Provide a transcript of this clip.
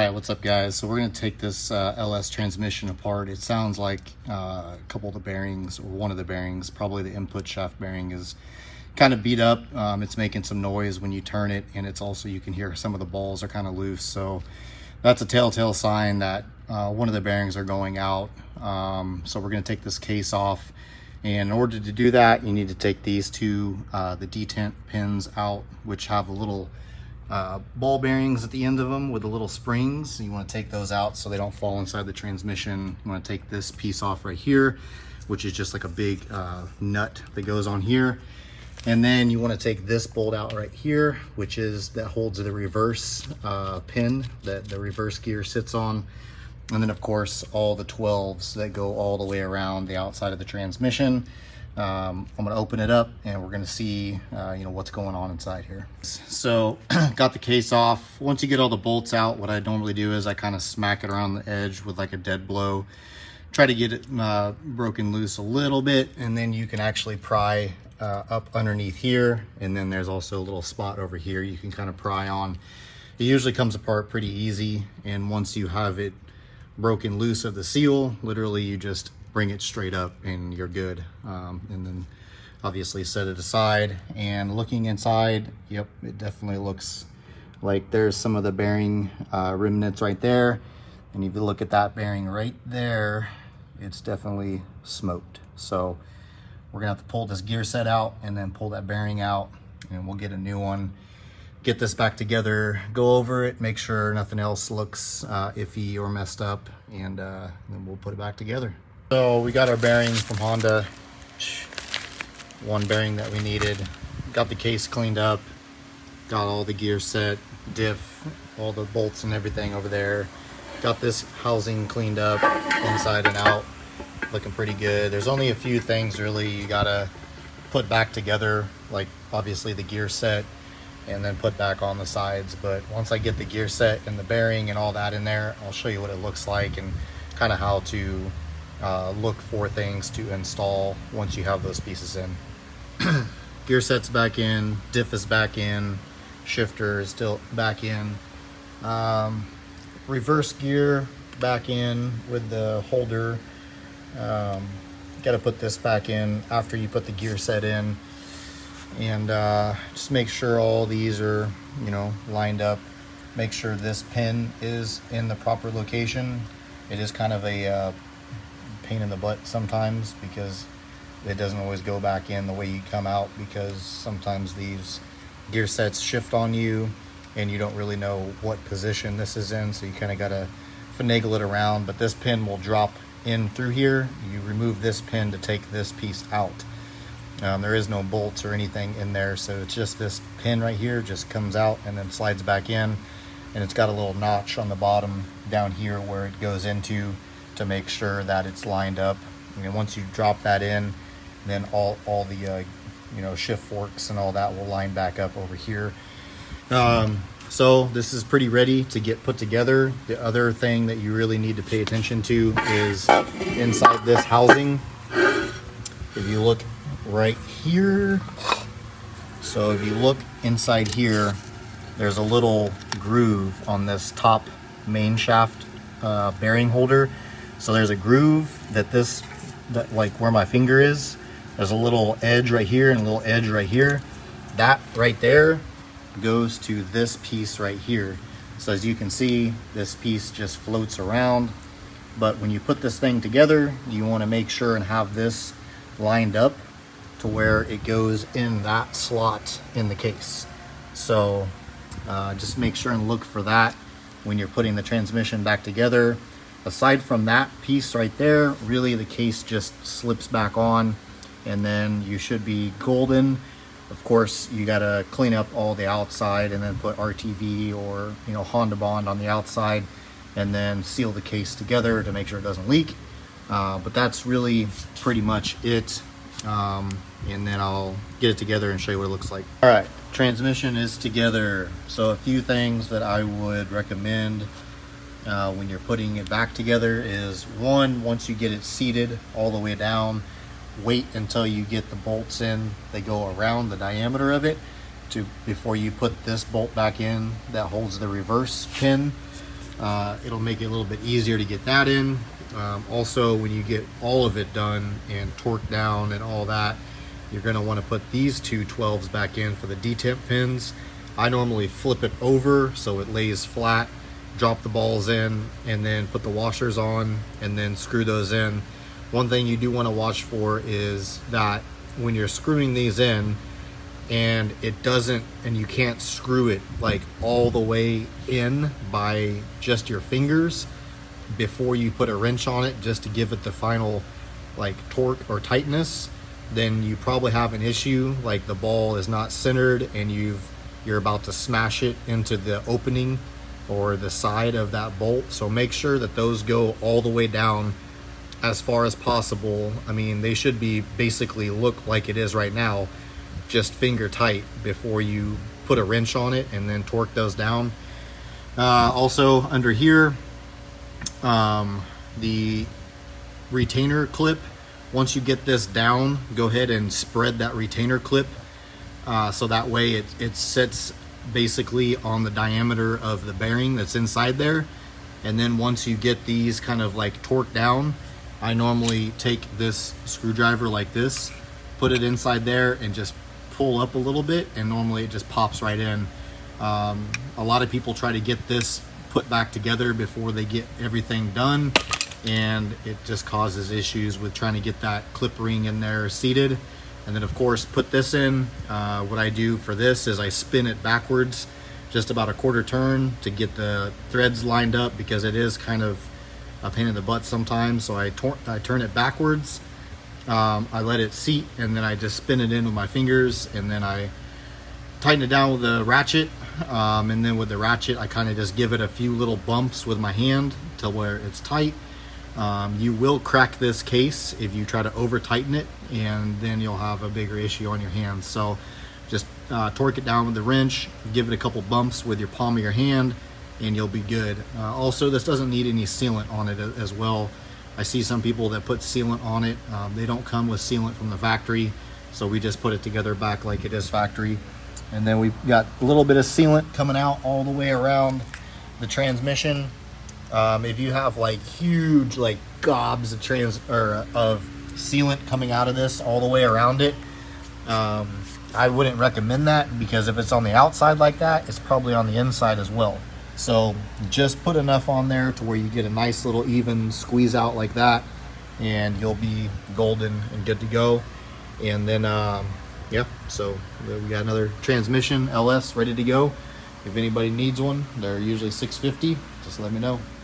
All right, what's up guys? So we're going to take this LS transmission apart. It sounds like a couple of the bearings, or one of the bearings, probably the input shaft bearing, is kind of beat up. It's making some noise when you turn it, and it's also, you can hear some of the balls are kind of loose. So that's a telltale sign that one of the bearings are going out. So we're going to take this case off, and in order to do that, you need to take these two the detent pins out, which have a little ball bearings at the end of them with the little springs. You want to take those out so they don't fall inside the transmission. You want to take this piece off right here, which is just like a big nut that goes on here. And then you want to take this bolt out right here, which is that holds the reverse pin that the reverse gear sits on. And then of course all the 12s that go all the way around the outside of the transmission. I'm going to open it up and we're going to see what's going on inside here. So got the case off. Once you get all the bolts out, what I normally do is I kind of smack it around the edge with like a dead blow, try to get it broken loose a little bit, and then you can actually pry up underneath here, and then there's also a little spot over here you can kind of pry on. It usually comes apart pretty easy, and once you have it broken loose of the seal, literally you just bring it straight up and you're good. And then obviously set it aside, and looking inside, yep, it definitely looks like there's some of the bearing remnants right there. And if you look at that bearing right there, it's definitely smoked. So we're gonna have to pull this gear set out and then pull that bearing out, and we'll get a new one, get this back together, go over it, make sure nothing else looks iffy or messed up, and then we'll put it back together. So we got our bearing from Honda, one bearing that we needed, got the case cleaned up, got all the gear set, diff, all the bolts and everything over there, got this housing cleaned up inside and out, looking pretty good. There's only a few things really you gotta put back together, like obviously the gear set, and then put back on the sides. But once I get the gear set and the bearing and all that in there, I'll show you what it looks like and kind of how to look for things to install once you have those pieces in. Gear set's back in, diff is back in, shifter is still back in, reverse gear back in with the holder. Got to put this back in after you put the gear set in, and just make sure all these are lined up. Make sure this pin is in the proper location. It is kind of a pain in the butt sometimes because it doesn't always go back in the way you come out, because sometimes these gear sets shift on you and you don't really know what position this is in, so you kind of got to finagle it around. But this pin will drop in through here. You remove this pin to take this piece out. There is no bolts or anything in there, so it's just this pin right here just comes out and then slides back in, and it's got a little notch on the bottom down here where it goes into to make sure that it's lined up. And once you drop that in, then all the shift forks and all that will line back up over here. So this is pretty ready to get put together. The other thing that you really need to pay attention to is inside this housing. If you look right here, so if you look inside here, there's a little groove on this top main shaft bearing holder. So there's a groove that like where my finger is, there's a little edge right here and a little edge right here. That right there goes to this piece right here. So as you can see, this piece just floats around. But when you put this thing together, you want to make sure and have this lined up to where it goes in that slot in the case. So just make sure and look for that when you're putting the transmission back together. Aside from that piece right there, really the case just slips back on, and then you should be golden. Of course, you gotta clean up all the outside and then put RTV or Honda Bond on the outside, and then seal the case together to make sure it doesn't leak. But that's really pretty much it. And then I'll get it together and show you what it looks like. All right, transmission is together. So a few things that I would recommend when you're putting it back together is, one, once you get it seated all the way down, wait until you get the bolts in. They go around the diameter of it before you put this bolt back in that holds the reverse pin. It'll make it a little bit easier to get that in. Also, when you get all of it done and torqued down and all that, you're going to want to put these two 12s back in for the detemp pins. I normally flip it over so it lays flat, drop the balls in, and then put the washers on and then screw those in. One thing you do want to watch for is that when you're screwing these in and it doesn't, and you can't screw it like all the way in by just your fingers before you put a wrench on it just to give it the final like torque or tightness, then you probably have an issue, like the ball is not centered and you're about to smash it into the opening or the side of that bolt. So make sure that those go all the way down as far as possible. I mean, they should be basically look like it is right now, just finger tight before you put a wrench on it and then torque those down. Also under here, the retainer clip, once you get this down, go ahead and spread that retainer clip so that way it sits basically on the diameter of the bearing that's inside there. And then once you get these kind of like torqued down, I normally take this screwdriver like this, put it inside there and just pull up a little bit, and normally it just pops right in. A lot of people try to get this put back together before they get everything done, and it just causes issues with trying to get that clip ring in there seated. And then of course put this in. What I do for this is I spin it backwards just about a quarter turn to get the threads lined up, because it is kind of a pain in the butt sometimes. So I turn it backwards, I let it seat, and then I just spin it in with my fingers, and then I tighten it down with the ratchet. And then with the ratchet I kind of just give it a few little bumps with my hand to where it's tight. You will crack this case if you try to over tighten it, and then you'll have a bigger issue on your hands. So just torque it down with the wrench, give it a couple bumps with your palm of your hand, and you'll be good. Also, this doesn't need any sealant on it as well. I see some people that put sealant on it. They don't come with sealant from the factory, so we just put it together back like it is factory. And then we've got a little bit of sealant coming out all the way around the transmission. If you have like huge like gobs of sealant coming out of this all the way around it, I wouldn't recommend that, because if it's on the outside like that, it's probably on the inside as well. So just put enough on there to where you get a nice little even squeeze out like that, and you'll be golden and good to go. And then yeah, so we got another transmission LS ready to go. If anybody needs one, they're usually $650. Just let me know.